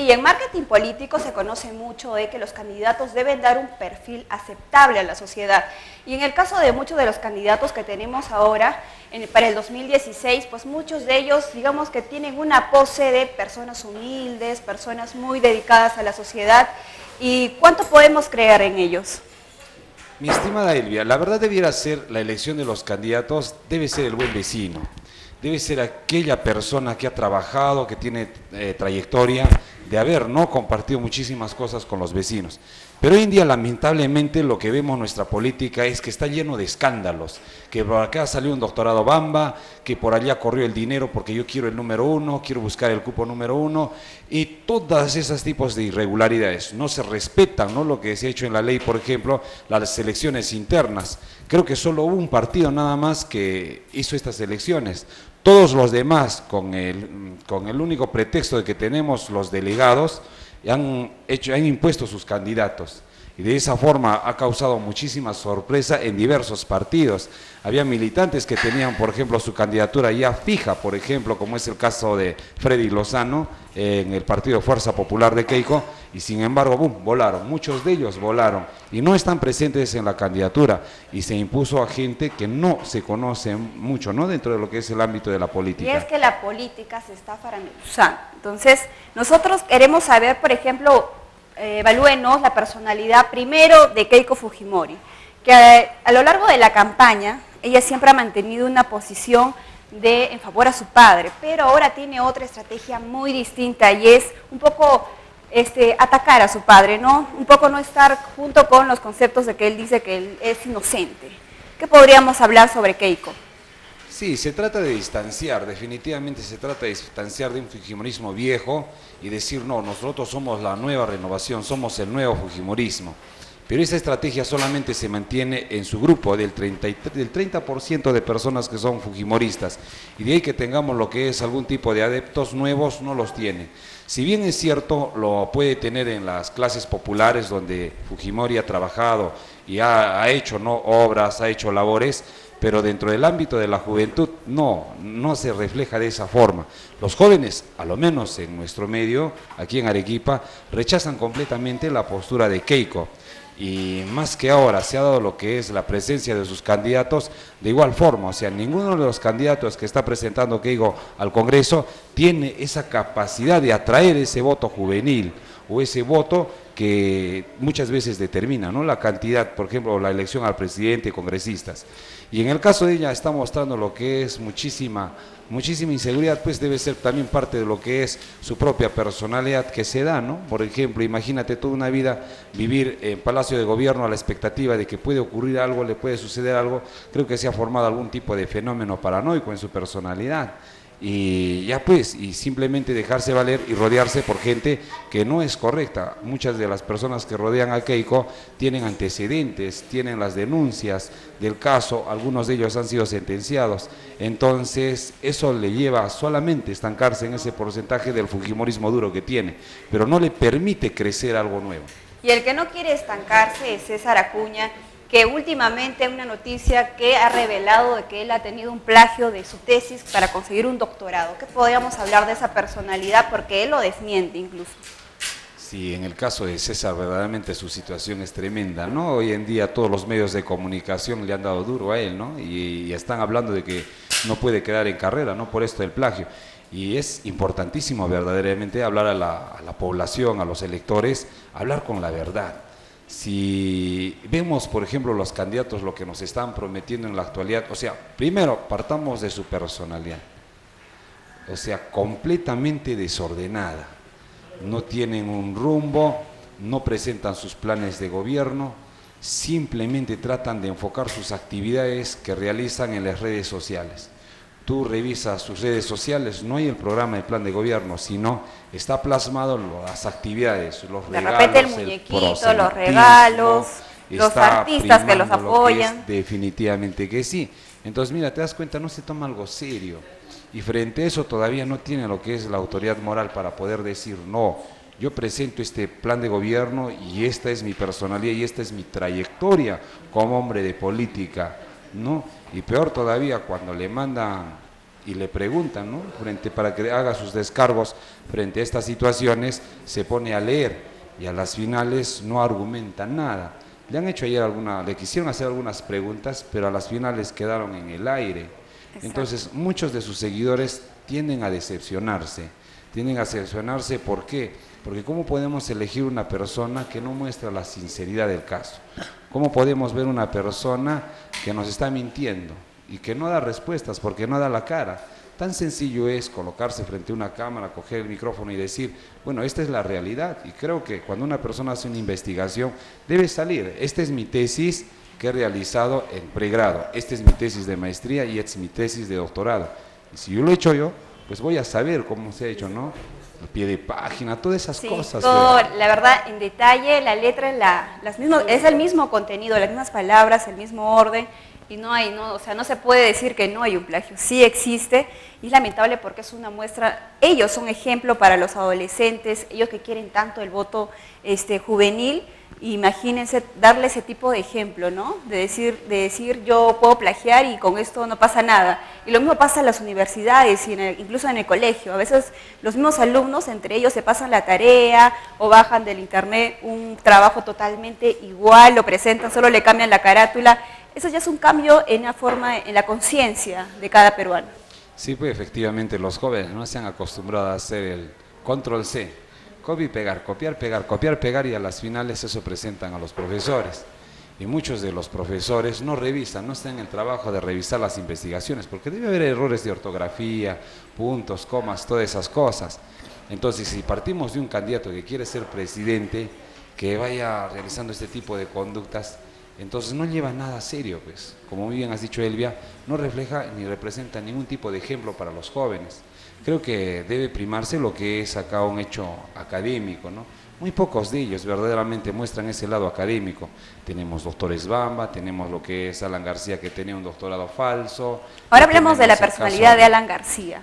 Sí, en marketing político se conoce mucho de que los candidatos deben dar un perfil aceptable a la sociedad. Y en el caso de muchos de los candidatos que tenemos ahora, para el 2016, pues muchos de ellos, digamos que tienen una pose de personas humildes, personas muy dedicadas a la sociedad. ¿Y cuánto podemos creer en ellos? Mi estimada Elvia, la verdad debiera ser la elección de los candidatos, debe ser el buen vecino. Debe ser aquella persona que ha trabajado, que tiene trayectoria de haber no compartido muchísimas cosas con los vecinos. Pero hoy en día, lamentablemente, lo que vemos en nuestra política es que está lleno de escándalos, que por acá salió un doctorado Bamba, que por allá corrió el dinero porque yo quiero el número 1, quiero buscar el cupo número 1, y todos esos tipos de irregularidades. No se respetan, ¿no?, lo que se ha hecho en la ley, por ejemplo, las elecciones internas. Creo que solo hubo un partido nada más que hizo estas elecciones. Todos los demás, con el único pretexto de que tenemos los delegados, han impuesto sus candidatos. Y de esa forma ha causado muchísima sorpresa en diversos partidos. Había militantes que tenían, por ejemplo, su candidatura ya fija, por ejemplo, como es el caso de Freddy Lozano, en el Partido Fuerza Popular de Keiko, y sin embargo, ¡bum!, volaron, muchos de ellos volaron, y no están presentes en la candidatura, y se impuso a gente que no se conoce mucho, ¿no?, dentro de lo que es el ámbito de la política. Y es que la política se está farandulizando. Entonces, nosotros queremos saber, por ejemplo, evalúenos la personalidad primero de Keiko Fujimori, que a lo largo de la campaña, ella siempre ha mantenido una posición en favor a su padre, pero ahora tiene otra estrategia muy distinta y es un poco atacar a su padre, ¿no? Un poco no estar junto con los conceptos de que él dice que él es inocente. ¿Qué podríamos hablar sobre Keiko? Sí, se trata de distanciar, definitivamente se trata de distanciar de un fujimorismo viejo y decir, no, nosotros somos la nueva renovación, somos el nuevo fujimorismo. Pero esa estrategia solamente se mantiene en su grupo del 30% de personas que son fujimoristas, y de ahí que tengamos lo que es algún tipo de adeptos nuevos, no los tiene. Si bien es cierto, lo puede tener en las clases populares donde Fujimori ha trabajado y ha hecho, ¿no?, obras, ha hecho labores, pero dentro del ámbito de la juventud no se refleja de esa forma. Los jóvenes, a lo menos en nuestro medio, aquí en Arequipa, rechazan completamente la postura de Keiko. Y más que ahora se ha dado lo que es la presencia de sus candidatos de igual forma, o sea, ninguno de los candidatos que está presentando Keiko al Congreso tiene esa capacidad de atraer ese voto juvenil o ese voto que muchas veces determina, ¿no?, la cantidad, por ejemplo, la elección al presidente y congresistas. Y en el caso de ella está mostrando lo que es muchísima inseguridad, pues debe ser también parte de lo que es su propia personalidad que se da, ¿no? Por ejemplo, imagínate toda una vida vivir en Palacio de Gobierno a la expectativa de que puede ocurrir algo, le puede suceder algo. Creo que se ha formado algún tipo de fenómeno paranoico en su personalidad. Y ya pues, y simplemente dejarse valer y rodearse por gente que no es correcta. Muchas de las personas que rodean a Keiko tienen antecedentes, tienen las denuncias del caso, algunos de ellos han sido sentenciados. Entonces eso le lleva a solamente estancarse en ese porcentaje del fujimorismo duro que tiene, pero no le permite crecer algo nuevo. Y el que no quiere estancarse es César Acuña, que últimamente una noticia que ha revelado de que él ha tenido un plagio de su tesis para conseguir un doctorado. ¿Qué podríamos hablar de esa personalidad? Porque él lo desmiente incluso. Sí, en el caso de César, verdaderamente su situación es tremenda, ¿no? Hoy en día todos los medios de comunicación le han dado duro a él, ¿no? Y están hablando de que no puede quedar en carrera, ¿no?, por esto del plagio. Y es importantísimo verdaderamente hablar a la población, a los electores, hablar con la verdad. Si vemos, por ejemplo, los candidatos, lo que nos están prometiendo en la actualidad, o sea, primero partamos de su personalidad, o sea, completamente desordenada, no tienen un rumbo, no presentan sus planes de gobierno, simplemente tratan de enfocar sus actividades que realizan en las redes sociales. Tú revisas sus redes sociales, no hay el programa de plan de gobierno, sino está plasmado las actividades, los regalos, de repente el muñequito, los regalos, los artistas que los apoyan. Definitivamente que sí. Entonces, mira, te das cuenta, no se toma algo serio. Y frente a eso todavía no tiene lo que es la autoridad moral para poder decir, no, yo presento este plan de gobierno y esta es mi personalidad y esta es mi trayectoria como hombre de política, ¿no? Y peor todavía cuando le mandan y le preguntan, ¿no? Para que haga sus descargos frente a estas situaciones, se pone a leer y a las finales no argumenta nada. Le han hecho ayer le quisieron hacer algunas preguntas, pero a las finales quedaron en el aire. Exacto. Entonces, muchos de sus seguidores tienden a decepcionarse. ¿Por qué? Porque ¿cómo podemos elegir una persona que no muestra la sinceridad del caso? ¿Cómo podemos ver una persona que nos está mintiendo y que no da respuestas porque no da la cara? Tan sencillo es colocarse frente a una cámara, coger el micrófono y decir, bueno, esta es la realidad. Y creo que cuando una persona hace una investigación, debe salir. Esta es mi tesis que he realizado en pregrado. Esta es mi tesis de maestría y esta es mi tesis de doctorado. Y si yo lo he hecho yo, pues voy a saber cómo se ha hecho, ¿no? El pie de página, todas esas cosas. Todo, la verdad, en detalle, la letra es el mismo contenido, las mismas palabras, el mismo orden, y o sea, no se puede decir que no hay un plagio, sí existe, y es lamentable porque es una muestra, ellos son ejemplo para los adolescentes, ellos que quieren tanto el voto juvenil. Imagínense darle ese tipo de ejemplo, ¿no? De decir yo puedo plagiar y con esto no pasa nada. Y lo mismo pasa en las universidades y incluso en el colegio. A veces los mismos alumnos entre ellos se pasan la tarea o bajan del internet un trabajo totalmente igual, lo presentan, solo le cambian la carátula. Eso ya es un cambio en la conciencia de cada peruano. Sí, pues efectivamente los jóvenes no se han acostumbrado a hacer el control C. Copy, pegar, copiar, pegar y a las finales eso presentan a los profesores. Y muchos de los profesores no revisan, no están en el trabajo de revisar las investigaciones, porque debe haber errores de ortografía, puntos, comas, todas esas cosas. Entonces, si partimos de un candidato que quiere ser presidente, que vaya realizando este tipo de conductas, entonces no lleva nada serio, pues. Como muy bien has dicho, Elvia, no refleja ni representa ningún tipo de ejemplo para los jóvenes. Creo que debe primarse lo que es acá un hecho académico, ¿no? Muy pocos de ellos verdaderamente muestran ese lado académico. Tenemos doctores Bamba, tenemos lo que es Alan García, que tenía un doctorado falso. Ahora hablemos de la personalidad de Alan García.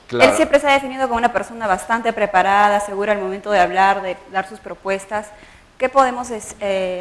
Claro. Él siempre se ha definido como una persona bastante preparada, segura al momento de hablar, de dar sus propuestas. ¿Qué podemos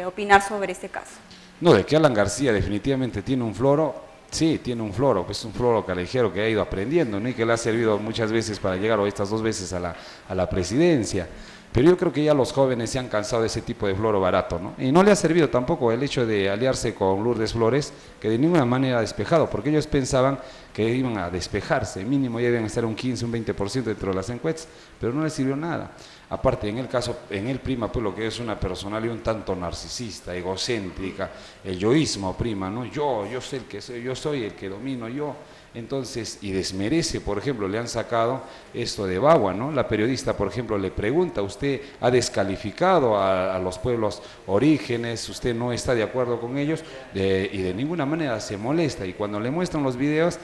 opinar sobre este caso? No, de que Alan García definitivamente tiene un floro. Sí, tiene un floro, pues un floro callejero que ha ido aprendiendo, ¿no? Y que le ha servido muchas veces para llegar, o estas 2 veces, a la presidencia. Pero yo creo que ya los jóvenes se han cansado de ese tipo de floro barato, ¿no? Y no le ha servido tampoco el hecho de aliarse con Lourdes Flores, que de ninguna manera ha despejado, porque ellos pensaban que iban a despejarse, mínimo ya deben estar un 15, un 20% dentro de las encuestas, pero no les sirvió nada. Aparte, en él prima pues lo que es una personalidad un tanto narcisista, egocéntrica, el yoísmo prima, ¿no? Yo sé el que soy, yo soy el que domino, yo. Entonces, y desmerece, por ejemplo, le han sacado esto de Bagua, ¿no? La periodista, por ejemplo, le pregunta, ¿usted ha descalificado a los pueblos orígenes? ¿Usted no está de acuerdo con ellos? Y de ninguna manera se molesta. Y cuando le muestran los videos,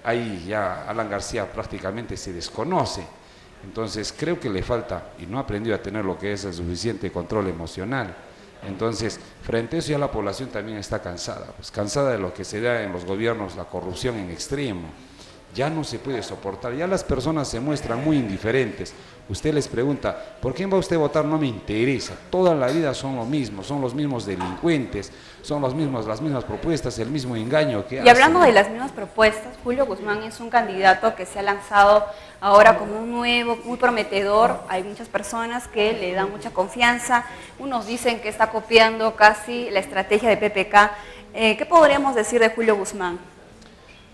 ahí ya Alan García prácticamente se desconoce. Entonces, creo que le falta, y no ha aprendido a tener lo que es el suficiente control emocional. Entonces, frente a eso ya la población también está cansada, pues cansada de lo que se da en los gobiernos, la corrupción en extremo. Ya no se puede soportar, ya las personas se muestran muy indiferentes. Usted les pregunta, ¿por quién va usted a votar? No me interesa, toda la vida son lo mismo, son los mismos delincuentes, son las mismas propuestas, el mismo engaño que hacen. Y hablando de las mismas propuestas, Julio Guzmán es un candidato que se ha lanzado ahora como un nuevo, muy prometedor. Hay muchas personas que le dan mucha confianza, unos dicen que está copiando casi la estrategia de PPK. ¿Qué podríamos decir de Julio Guzmán?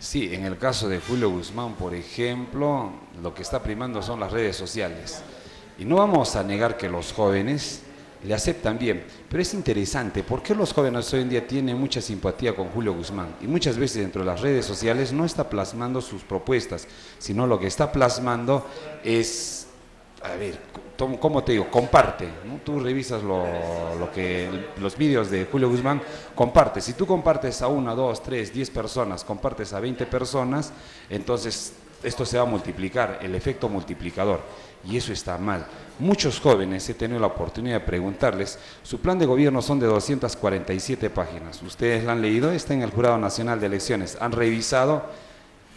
Sí, en el caso de Julio Guzmán, por ejemplo, lo que está primando son las redes sociales. Y no vamos a negar que los jóvenes le aceptan bien, pero es interesante, ¿por qué los jóvenes hoy en día tienen mucha simpatía con Julio Guzmán? Y muchas veces dentro de las redes sociales no está plasmando sus propuestas, sino lo que está plasmando es, a ver, ¿cómo te digo? Comparte, ¿no? Tú revisas los vídeos de Julio Guzmán, comparte. Si tú compartes a 1, 2, 3, 10 personas, compartes a 20 personas, entonces esto se va a multiplicar, el efecto multiplicador. Y eso está mal. Muchos jóvenes, he tenido la oportunidad de preguntarles, su plan de gobierno son de 247 páginas. ¿Ustedes lo han leído? Está en el Jurado Nacional de Elecciones. ¿Han revisado?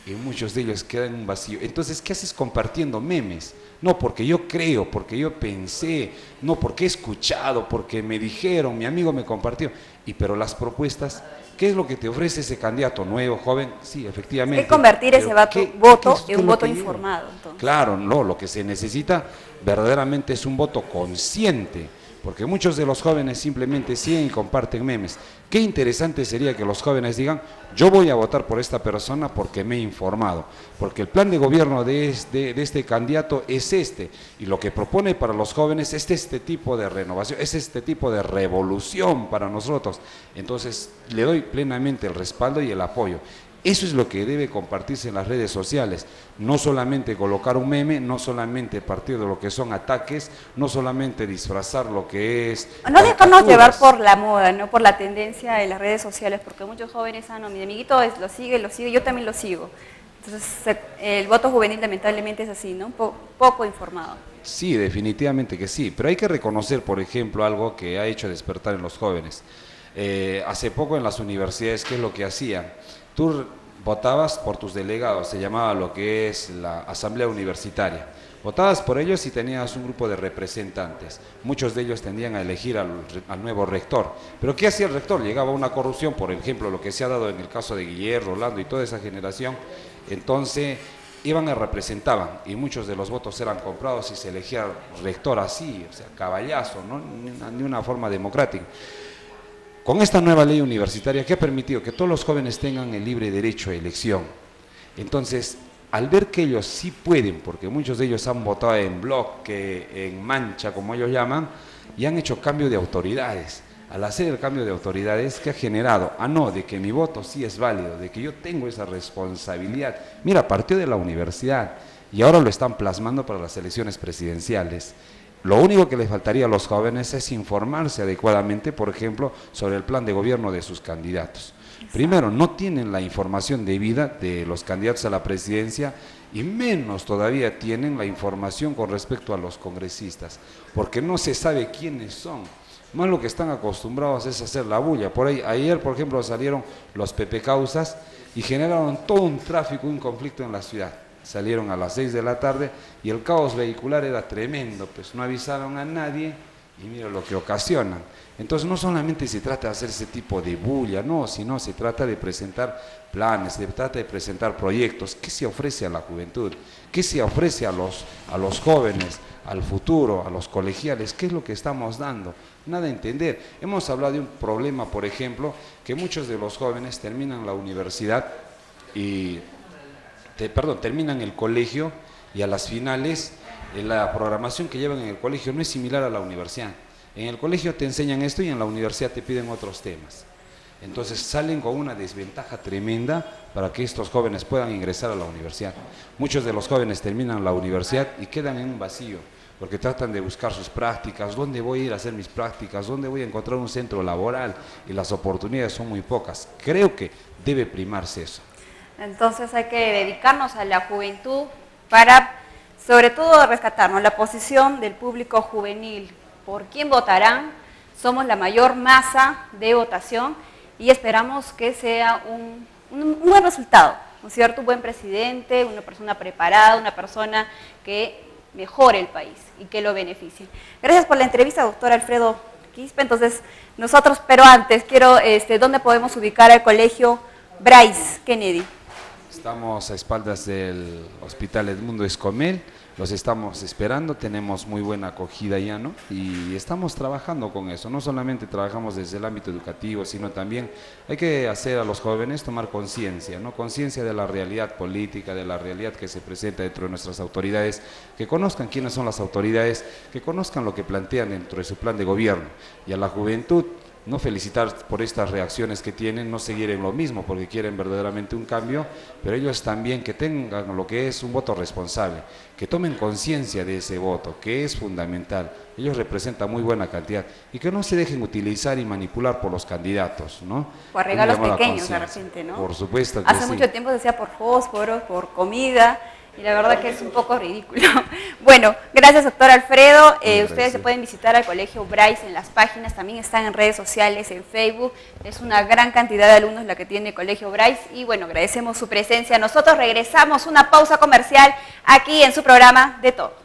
y muchos de ellos quedan en un vacío. Entonces, ¿qué haces compartiendo memes? No, porque yo creo, porque yo pensé, no, porque he escuchado, porque me dijeron, mi amigo me compartió. Pero las propuestas, ¿qué es lo que te ofrece ese candidato nuevo, joven? Sí, efectivamente. Es convertir ese voto en un voto informado. Entonces. Claro, no, lo que se necesita verdaderamente es un voto consciente, porque muchos de los jóvenes simplemente siguen y comparten memes. Qué interesante sería que los jóvenes digan, yo voy a votar por esta persona porque me he informado, porque el plan de gobierno de este candidato es este, y lo que propone para los jóvenes es este tipo de renovación, es este tipo de revolución para nosotros. Entonces, le doy plenamente el respaldo y el apoyo. Eso es lo que debe compartirse en las redes sociales, no solamente colocar un meme, no solamente partir de lo que son ataques, no solamente disfrazar lo que es... No dejarnos llevar por la moda, no por la tendencia de las redes sociales, porque muchos jóvenes, no, mi amiguito lo sigue, yo también lo sigo. Entonces el voto juvenil lamentablemente es así, ¿no? Poco informado. Sí, definitivamente que sí, pero hay que reconocer, por ejemplo, algo que ha hecho despertar en los jóvenes. Hace poco en las universidades, ¿qué es lo que hacían? Tú votabas por tus delegados, se llamaba lo que es la asamblea universitaria. Votabas por ellos y tenías un grupo de representantes. Muchos de ellos tendían a elegir al nuevo rector. Pero ¿qué hacía el rector? Llegaba una corrupción, por ejemplo, lo que se ha dado en el caso de Guillermo, Rolando y toda esa generación. Entonces iban y representaban, y muchos de los votos eran comprados y se elegía rector así, o sea, caballazo, ¿no? Ni una forma democrática. Con esta nueva ley universitaria que ha permitido que todos los jóvenes tengan el libre derecho a elección. Entonces, al ver que ellos sí pueden, porque muchos de ellos han votado en bloque, en mancha, como ellos llaman, y han hecho cambio de autoridades. Al hacer el cambio de autoridades, ¿qué ha generado? No, de que mi voto sí es válido, de que yo tengo esa responsabilidad. Mira, partió de la universidad y ahora lo están plasmando para las elecciones presidenciales. Lo único que les faltaría a los jóvenes es informarse adecuadamente, por ejemplo, sobre el plan de gobierno de sus candidatos. Primero, no tienen la información debida de los candidatos a la presidencia y menos todavía tienen la información con respecto a los congresistas, porque no se sabe quiénes son. Más lo que están acostumbrados es hacer la bulla. Por ahí, ayer, por ejemplo, salieron los pepecausas y generaron todo un tráfico, un conflicto en la ciudad. Salieron a las 6 de la tarde y el caos vehicular era tremendo, pues no avisaron a nadie y mira lo que ocasionan. Entonces no solamente se trata de hacer ese tipo de bulla, no, sino se trata de presentar planes, se trata de presentar proyectos. ¿Qué se ofrece a la juventud? ¿Qué se ofrece a los jóvenes, al futuro, a los colegiales? ¿Qué es lo que estamos dando? Nada a entender. Hemos hablado de un problema, por ejemplo, que muchos de los jóvenes terminan la universidad y... terminan el colegio y a las finales la programación que llevan en el colegio no es similar a la universidad. En el colegio te enseñan esto y en la universidad te piden otros temas. Entonces salen con una desventaja tremenda para que estos jóvenes puedan ingresar a la universidad. Muchos de los jóvenes terminan la universidad y quedan en un vacío, porque tratan de buscar sus prácticas, dónde voy a ir a hacer mis prácticas, dónde voy a encontrar un centro laboral, y las oportunidades son muy pocas. Creo que debe primarse eso. Entonces hay que dedicarnos a la juventud para, sobre todo, rescatarnos la posición del público juvenil. ¿Por quién votarán? Somos la mayor masa de votación y esperamos que sea un buen resultado, ¿no es cierto? Un buen presidente, una persona preparada, una persona que mejore el país y que lo beneficie. Gracias por la entrevista, doctor Alfredo Quispe. Entonces, nosotros, pero antes, quiero, ¿dónde podemos ubicar al colegio Bryce Kennedy? Estamos a espaldas del Hospital Edmundo Escomel, los estamos esperando, tenemos muy buena acogida ya, ¿no? Y estamos trabajando con eso, no solamente trabajamos desde el ámbito educativo, sino también hay que hacer a los jóvenes tomar conciencia, ¿no? Conciencia de la realidad política, de la realidad que se presenta dentro de nuestras autoridades, que conozcan quiénes son las autoridades, que conozcan lo que plantean dentro de su plan de gobierno, y a la juventud, no felicitar por estas reacciones que tienen, no seguir en lo mismo porque quieren verdaderamente un cambio, pero ellos también que tengan lo que es un voto responsable, que tomen conciencia de ese voto, que es fundamental. Ellos representan muy buena cantidad y que no se dejen utilizar y manipular por los candidatos, ¿no? Por regalos pequeños de repente, ¿no? Por supuesto que Hace mucho tiempo se decía por fósforos, por comida, Y la verdad que es un poco ridículo. Bueno, gracias doctor Alfredo. Ustedes se pueden visitar al Colegio Bryce en las páginas, también están en redes sociales, en Facebook. Es una gran cantidad de alumnos la que tiene el Colegio Bryce y bueno, agradecemos su presencia. Nosotros regresamos, una pausa comercial aquí en su programa De Todo.